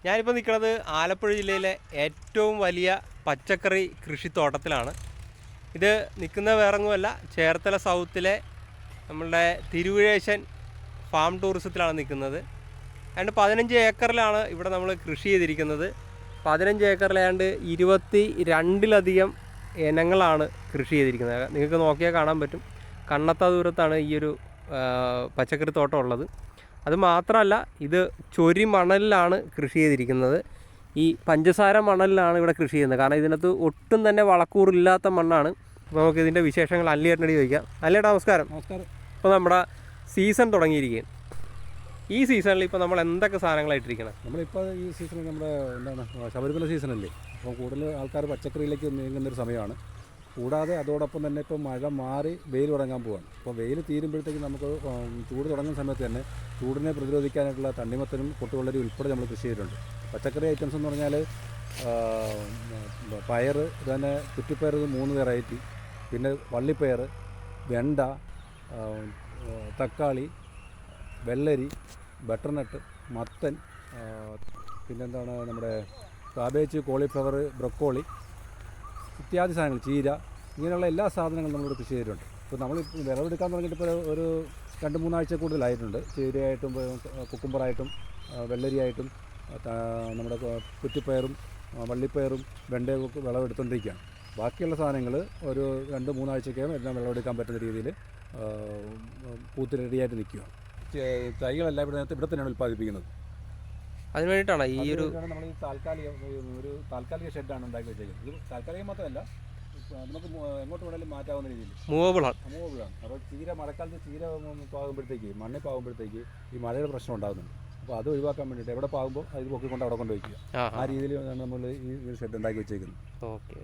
ഞാനിപ്പോൾ നിൽക്കുന്നത് ആലപ്പുഴ ജില്ലയിലെ ഏറ്റവും വലിയ പച്ചക്കറി കൃഷിത്തോട്ടത്തിലാണ്. ഇത് നിൽക്കുന്ന വേറെങ്ങുമല്ല, ചേർത്തല സൗത്തിലെ നമ്മളുടെ തിരുവിഴേശൻ ഫാം ടൂറിസത്തിലാണ് നിൽക്കുന്നത്. ഏതാണ്ട് 15 ഏക്കറിലാണ് ഇവിടെ നമ്മൾ കൃഷി ചെയ്തിരിക്കുന്നത്. 15 ഏക്കറിലാണ്ട് 22ലധികം ഇനങ്ങളാണ് കൃഷി ചെയ്തിരിക്കുന്നത്. നിങ്ങൾക്ക് നോക്കിയാൽ കാണാൻ പറ്റും, കണ്ണത്ത ദൂരത്താണ് ഈ ഒരു പച്ചക്കറി തോട്ടം ഉള്ളത്. അതുമാത്രമല്ല, ഇത് ചൊരി മണലിലാണ് കൃഷി ചെയ്തിരിക്കുന്നത്. ഈ പഞ്ചസാര മണലിലാണ് ഇവിടെ കൃഷി ചെയ്യുന്നത്. കാരണം ഇതിനകത്ത് ഒട്ടും തന്നെ വളക്കൂറില്ലാത്ത മണ്ണാണ്. അപ്പോൾ നമുക്ക് ഇതിൻ്റെ വിശേഷങ്ങൾ അല്ലിയേട്ടനടി ചോദിക്കാം. അല്ലിയേട്ടാ നമസ്കാരം. നമസ്കാരം. ഇപ്പോൾ നമ്മുടെ സീസൺ തുടങ്ങിയിരിക്കുകയാണ്. ഈ സീസണിൽ ഇപ്പോൾ നമ്മൾ എന്തൊക്കെ സാധനങ്ങളായിട്ടിരിക്കണം? നമ്മളിപ്പോൾ ഈ സീസണിൽ നമ്മുടെ ശബരിമല സീസണല്ലേ, അപ്പോൾ കൂടുതൽ ആൾക്കാർ പച്ചക്കറിയിലേക്ക് നീങ്ങുന്നൊരു സമയമാണ്. കൂടാതെ അതോടൊപ്പം തന്നെ ഇപ്പോൾ മഴ മാറി വെയിൽ തുടങ്ങാൻ പോവാണ്. അപ്പോൾ വെയിൽ തീരുമ്പോഴത്തേക്കും നമുക്ക് ചൂട് തുടങ്ങുന്ന സമയത്ത് തന്നെ ചൂടിനെ പ്രതിരോധിക്കാനായിട്ടുള്ള തണ്ണിമത്തനും പൊട്ടുവെള്ളരി ഉൾപ്പെടെ നമ്മൾ കൃഷി ചെയ്തിട്ടുണ്ട്. പച്ചക്കറി ഐറ്റംസ് എന്ന് പറഞ്ഞാൽ പയർ, തന്നെ കുറ്റിപ്പയർ 3 വെറൈറ്റി, പിന്നെ വള്ളിപ്പയർ, വെണ്ട, തക്കാളി, വെള്ളരി, ബട്ടർനട്ട്, മത്തൻ, പിന്നെന്താണ് നമ്മുടെ കാബേജ്, കോളിഫ്ലവർ, ബ്രൊക്കോളി ഇത്യാദി സാധനങ്ങൾ, ചീര, ഇങ്ങനെയുള്ള എല്ലാ സാധനങ്ങളും നമ്മളിവിടെ കൃഷി ചെയ്തിട്ടുണ്ട്. ഇപ്പോൾ നമ്മൾ വിളവെടുക്കാൻ തുടങ്ങിയിട്ട് ഇപ്പോൾ ഒരു 2-3 ആഴ്ച കൂടുതലായിട്ടുണ്ട്. ചീരയായിട്ടും കുക്കുംബറായിട്ടും വെള്ളരിയായിട്ടും നമ്മുടെ കുറ്റിപ്പയറും വള്ളിപ്പയറും വെണ്ടയും ഒക്കെ വിളവെടുത്തുകൊണ്ടിരിക്കുകയാണ്. ബാക്കിയുള്ള സാധനങ്ങൾ ഒരു 2-3 ആഴ്ചയ്ക്കകം എല്ലാം വിളവെടുക്കാൻ പറ്റുന്ന രീതിയിൽ പൂത്ത് റെഡിയായിട്ട് നിൽക്കുകയാണ്. തൈകളെല്ലാം ഇവിടെ തന്നെയാണ് ഉൽപ്പാദിപ്പിക്കുന്നത്. അതിന് വേണ്ടിയിട്ടാണ് ഈ ഒരു നമ്മൾ ഈ താൽക്കാലിക ഷെഡാണ് ഉണ്ടാക്കി വെച്ചേക്കുന്നത്. ഇത് താൽക്കാലികം മാത്രമല്ല, നമുക്ക് എങ്ങോട്ട് വേണമെങ്കിലും മാറ്റാവുന്ന രീതിയിൽ മൂവബിളാണ്. അപ്പോൾ ചീര മഴക്കാലത്ത് ചീര പാകുമ്പോഴത്തേക്ക്, മണ്ണിൽ പാകുമ്പോഴത്തേക്ക് ഈ മഴയുടെ പ്രശ്നം ഉണ്ടാകുന്നുണ്ട്. അപ്പോൾ അത് ഒഴിവാക്കാൻ വേണ്ടിയിട്ട് എവിടെ പാകുമ്പോൾ അത് പൊക്കിക്കൊണ്ട് അവിടെ കൊണ്ട് വയ്ക്കുക. ആ രീതിയിൽ നമ്മൾ ഈ ഷെഡ് ഉണ്ടാക്കി വെച്ചേക്കുന്നത്. ഓക്കെ.